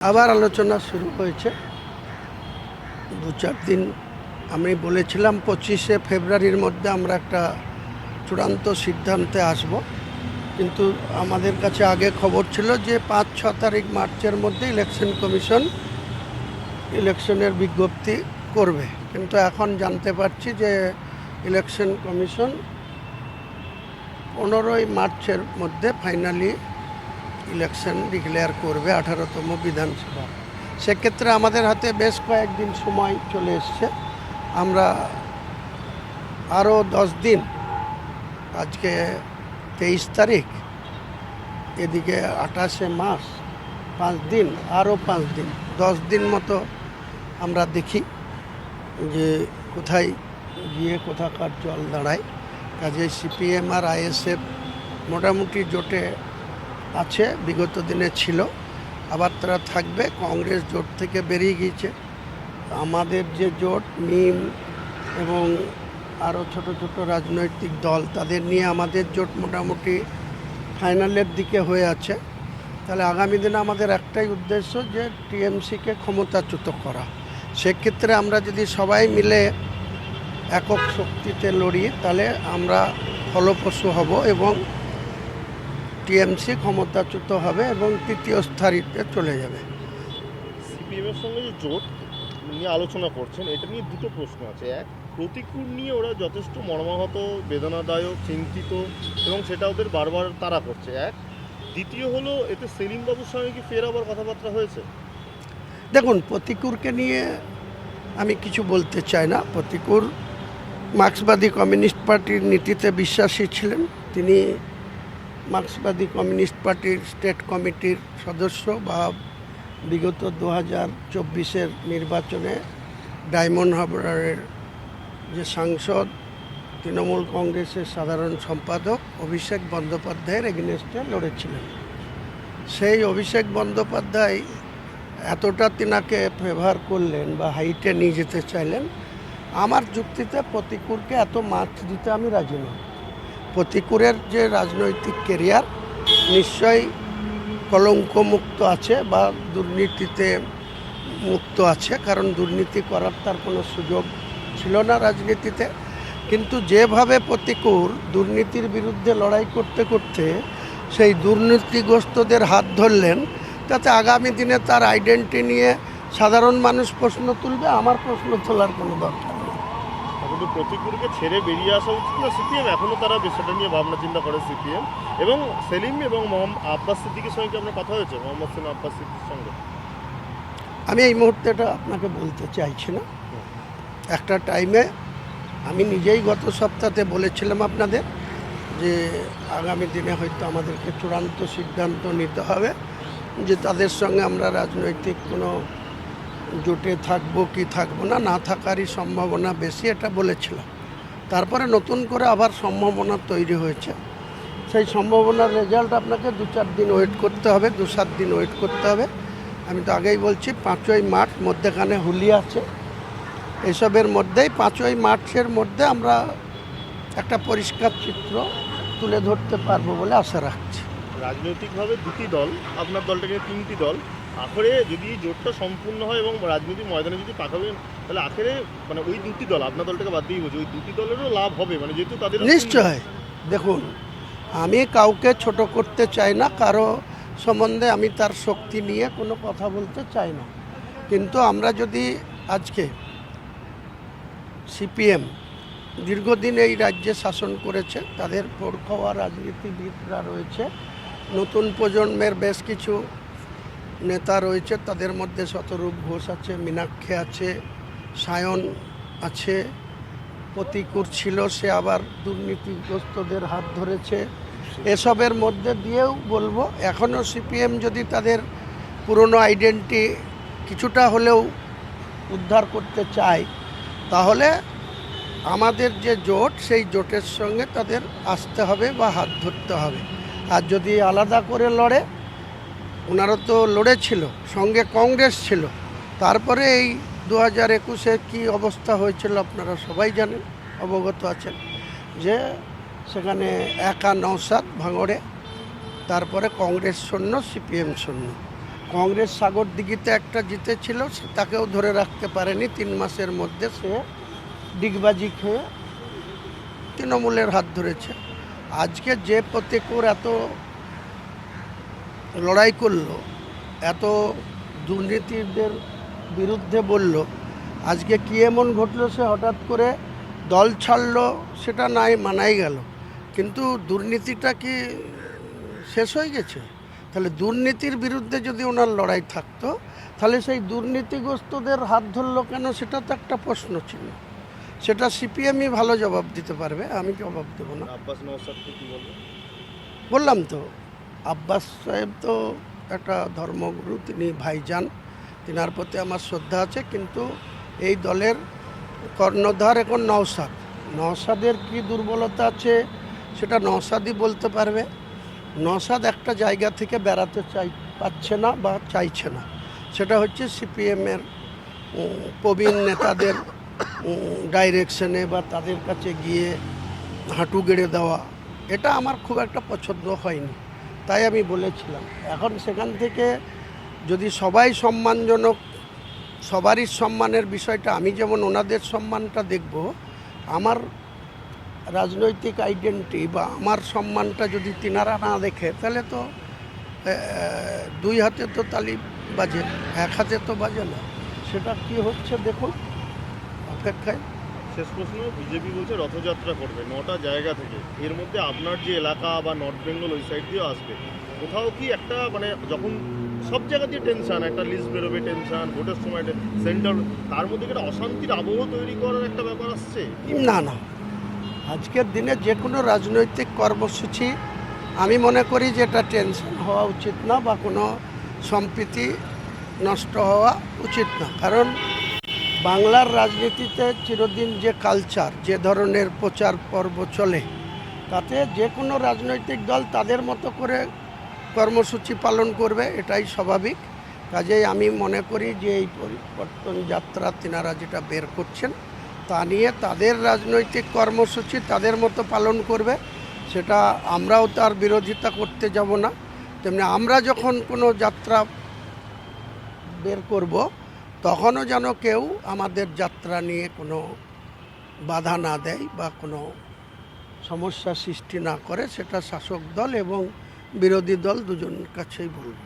আবার আলোচনা শুরু হয়েছে। 2-4 দিন আমি বলেছিলাম 25শে ফেব্রুয়ারির মধ্যে আমরা একটা চূড়ান্ত সিদ্ধান্তে আসব, কিন্তু আমাদের কাছে আগে খবর ছিল যে 5-6 তারিখ মার্চের মধ্যে ইলেকশন কমিশন ইলেকশনের বিজ্ঞপ্তি করবে। কিন্তু এখন জানতে পারছি যে ইলেকশন কমিশন 15ই মার্চের মধ্যে ফাইনালি ইলেকশন ডিক্লেয়ার করবে 18তম বিধানসভা। সেক্ষেত্রে আমাদের হাতে বেশ কয়েকদিন সময় চলে এসছে। আমরা আরও 10 দিন, আজকে 23 তারিখ, এদিকে 28শে মাস, 5 দিন, আরও 5 দিন, 10 দিন মতো আমরা দেখি যে কোথায় গিয়ে কোথাকার জল দাঁড়ায়। কাজে সিপিএম আর আইএসএফ মোটামুটি জোটে আছে, বিগত দিনে ছিল, আবার তারা থাকবে। কংগ্রেস জোট থেকে বেরিয়ে গিয়েছে। আমাদের যে জোট মিম এবং আরও ছোট ছোট রাজনৈতিক দল, তাদের নিয়ে আমাদের জোট মোটামুটি ফাইনালের দিকে হয়ে আছে। তাহলে আগামী দিনে আমাদের একটাই উদ্দেশ্য যে টিএমসিকে ক্ষমতাচ্যুত করা। সেক্ষেত্রে আমরা যদি সবাই মিলে একক শক্তিতে লড়ি, তাহলে আমরা ফলপ্রসূ হব এবং টিএমসি ক্ষমতাচ্যুত হবে এবং তৃতীয় স্তরে চলে যাবে। সিপিএমের সঙ্গে যে জোট নিয়ে আলোচনা করছেন, এটা নিয়ে দুটো প্রশ্ন আছে। এক, প্রতিকূল নিয়ে ওরা যথেষ্ট মর্মাহত, বেদনাদায়ক, চিন্তিত এবং সেটা ওদের বারবার তাড়া করছে। এক, দ্বিতীয় হলো, এতে সেলিম বাবুর সঙ্গে কি ফের আবার কথাবার্তা হয়েছে? দেখুন, প্রতিকূলকে নিয়ে আমি কিছু বলতে চাই না। প্রতিকূল মার্ক্সবাদী কমিউনিস্ট পার্টির নীতিতে বিশ্বাসী ছিলেন। তিনি মার্ক্সবাদী কমিউনিস্ট পার্টির স্টেট কমিটির সদস্য বা বিগত 2024-এর নির্বাচনে ডায়মন্ড হারবারের যে সাংসদ, তৃণমূল কংগ্রেসের সাধারণ সম্পাদক অভিষেক বন্দ্যোপাধ্যায়ের এগেনস্টে লড়েছিলেন। সেই অভিষেক বন্দ্যোপাধ্যায় এতটা তিনাকে ফেভার করলেন বা হাইটে নিয়ে যেতে চাইলেন, আমার যুক্তিতে প্রতিকূলকে এত মার্ক দিতে আমি রাজি নই। প্রতিকূলের যে রাজনৈতিক কেরিয়ার নিশ্চয়ই কলঙ্কমুক্ত আছে বা দুর্নীতিতে মুক্ত আছে, কারণ দুর্নীতি করার তার কোনো সুযোগ ছিল না রাজনীতিতে। কিন্তু যেভাবে প্রতিকূল দুর্নীতির বিরুদ্ধে লড়াই করতে করতে সেই দুর্নীতিগ্রস্তদের হাত ধরলেন, তাতে আগামী দিনে তার আইডেন্টিটি নিয়ে সাধারণ মানুষ প্রশ্ন তুলবে। আমার প্রশ্ন তোলার কোনো দরকার নেই। কিন্তু প্রতিকূলকে ছেড়ে বেরিয়ে আসা উচিত না সিপিএম? এখনও তারা বিষয়টা নিয়ে ভাবনা চিন্তা করে সিপিএম। এবং সেলিম এবং আব্বাস সিদ্দিকীর সঙ্গে আপনার কথা হয়েছে? মোহাম্মদ সেলিম আব্বাস সিদ্দিকীর সঙ্গে আমি এই মুহূর্তে এটা আপনাকে বলতে চাইছি না। একটা টাইমে আমি নিজেই গত সপ্তাহে বলেছিলাম আপনাদের যে আগামী দিনে হয়তো আমাদেরকে চূড়ান্ত সিদ্ধান্ত নিতে হবে যে তাদের সঙ্গে আমরা রাজনৈতিক কোনো জোটে থাকবো কি থাকবো না, না থাকারই সম্ভাবনা বেশি, এটা বলেছিলাম। তারপরে নতুন করে আবার সম্ভাবনা তৈরি হয়েছে। সেই সম্ভাবনার রেজাল্ট আপনাকে 2-4 দিন ওয়েট করতে হবে, 2-7 দিন ওয়েট করতে হবে। আমি তো আগেই বলছি 5ই মার্চ, মধ্যেখানে হোলি আছে, এসবের মধ্যেই 5ই মার্চের মধ্যে আমরা একটা পরিষ্কার চিত্র তুলে ধরতে পারবো বলে আশা রাখছি। রাজনৈতিকভাবে দুটি দল, আপনার দলটাকে 3টি দল, আখেরে যদি জোটটা সম্পূর্ণ হয় এবং রাজনীতির ময়দানে যদি পাকাবেন, তাহলে আখেরে মানে ওই দুটি দল, আপনার দলটাকে বাদ দিয়ে বলছি, ওই দুটি দলেরও লাভ হবে, মানে যেহেতু তাদের নিশ্চয়। দেখুন, আমি কাউকে ছোট করতে চাই না, কারো সম্বন্ধে আমি তার শক্তি নিয়ে কোনো কথা বলতে চাই না। কিন্তু আমরা যদি আজকে সিপিএম দীর্ঘদিন এই রাজ্যে শাসন করেছে, তাদের ভোট খাওয়া রাজনীতিবিদরা রয়েছে, নতুন প্রজন্মের বেশ কিছু নেতা রয়েছে, তাদের মধ্যে শতরূপ ঘোষ আছে, মীনাক্ষী আছে, সায়ন আছে, প্রতিকূল ছিল, সে আবার দুর্নীতিগ্রস্তদের হাত ধরেছে। এসবের মধ্যে দিয়েও বলবো, এখনও সিপিএম যদি তাদের পুরনো আইডেন্টিটি কিছুটা হলেও উদ্ধার করতে চায়, তাহলে আমাদের যে জোট, সেই জোটের সঙ্গে তাদের আসতে হবে বা হাত ধরতে হবে। আর যদি আলাদা করে লড়ে, ওনারা তো লড়েছিল, সঙ্গে কংগ্রেস ছিল, তারপরে এই 2021-এ কী অবস্থা হয়েছিল আপনারা সবাই জানেন, অবগত আছেন, যে সেখানে একা নওশাদ ভাঙড়ে, তারপরে কংগ্রেস শূন্য, সিপিএম শূন্য। কংগ্রেস সাগরদিঘিতে একটা জিতেছিল, তাকেও ধরে রাখতে পারেনি, 3 মাসের মধ্যে সে ডিগবাজি খেয়ে তৃণমূলের হাত ধরেছে। আজকে যে প্রত্যেকের এত লড়াই করলো, এত দুর্নীতিদের বিরুদ্ধে বলল, আজকে কি এমন ঘটলো সে হঠাৎ করে দল ছাড়লো, সেটা নাই মানাই গেল, কিন্তু দুর্নীতিটা কি শেষ হয়ে গেছে? তাহলে দুর্নীতির বিরুদ্ধে যদি ওনার লড়াই থাকতো, তাহলে সেই দুর্নীতিগ্রস্তদের হাত ধরলো কেন, সেটা তো একটা প্রশ্ন ছিল। সেটা সিপিএমই ভালো জবাব দিতে পারবে, আমি জবাব দেবো না। আব্বাস নওশাদকে কি বলবেন? বললাম তো, আব্বাস সাহেব তো একটা ধর্মগুরু, তিনি ভাইজান, তিনার প্রতি আমার শ্রদ্ধা আছে, কিন্তু এই দলের কর্ণধার এখন নওশাদ। নওশাদের কি দুর্বলতা আছে সেটা নওশাদই বলতে পারবে। নওশাদ একটা জায়গা থেকে বেড়াতে পাচ্ছে না বা চাইছে না, সেটা হচ্ছে সিপিএমের প্রবীণ নেতাদের ডাইরেকশনে বা তাদের কাছে গিয়ে হাঁটু গেড়ে দেওয়া, এটা আমার খুব একটা পছন্দ হয়নি, তাই আমি বলেছিলাম। এখন সেখান থেকে যদি সবাই সম্মানজনক, সবারই সম্মানের বিষয়টা, আমি যেমন ওনাদের সম্মানটা দেখব, আমার রাজনৈতিক আইডেন্টিটি বা আমার সম্মানটা যদি তিনারা না দেখে, তাহলে তো দুই হাতে তো তালি বাজে, এক হাতে তো বাজে না। সেটা কি হচ্ছে দেখুন, অপেক্ষায়। শেষ প্রশ্ন, বিজেপি বলছে রথযাত্রা করবে 9টা জায়গা থেকে, এর মধ্যে আপনার যে এলাকা বা নর্থ বেঙ্গল ওই সাইড দিয়েও আসবে, কোথাও কি একটা মানে যখন সব জায়গা দিয়ে টেনশন, একটা লিস্ট বেরোবে, টেনশন, ভোটের সময় সেন্টার, তার মধ্যে একটা অশান্তির আবহ তৈরি করার একটা ব্যাপার আসছে? না না, আজকের দিনে যে কোনো রাজনৈতিক কর্মসূচি আমি মনে করি যে এটা টেনশন হওয়া উচিত না, বা কোনো সম্প্রীতি নষ্ট হওয়া উচিত না। কারণ বাংলার রাজনীতিতে চিরদিন যে কালচার, যে ধরনের প্রচার পর্ব চলে, তাতে যে কোনো রাজনৈতিক দল তাদের মতো করে কর্মসূচি পালন করবে, এটাই স্বাভাবিক। কাজেই আমি মনে করি যে এই পরিবর্তন যাত্রা তিনারা যেটা বের করছেন, তা নিয়ে তাদের রাজনৈতিক কর্মসূচি তাদের মতো পালন করবে, সেটা আমরাও তার বিরোধিতা করতে যাব না। তেমনি আমরা যখন কোনো যাত্রা বের করব, তখনও যেন কেউ আমাদের যাত্রা নিয়ে কোনো বাধা না দেয় বা কোনো সমস্যা সৃষ্টি না করে, সেটা শাসক দল এবং বিরোধী দল দুজনের কাছেই বলব।